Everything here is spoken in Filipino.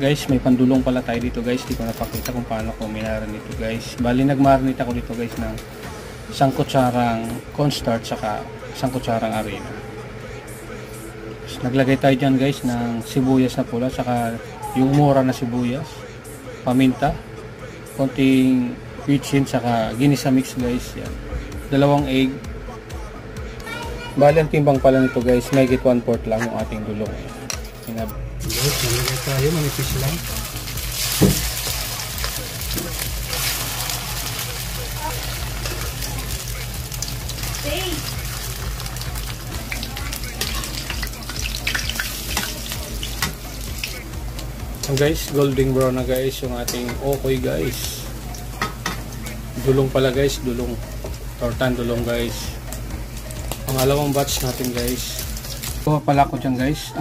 Guys, may pandulong pala tayo dito guys. Di ko napakita kung paano ko minarin ito guys. Bali nagmarinate ako dito guys ng isang kutsarang cornstarch saka isang kutsarang arena. Tapos, naglagay tayo dyan guys ng sibuyas na pula saka yung mura na sibuyas, paminta, konting vichin saka ginisa mix guys. Yan. 2 egg. Bali ang timbang pala nito guys, may get 1/4 lang yung ating dulong. Guys, nalagay tayo, manipis lang. So guys, golden brown na guys yung ating okoy guys. Dulong pala guys, dulong. Tortan dulong guys. Pangalawang batch natin guys. Kuha pala ko dyan guys.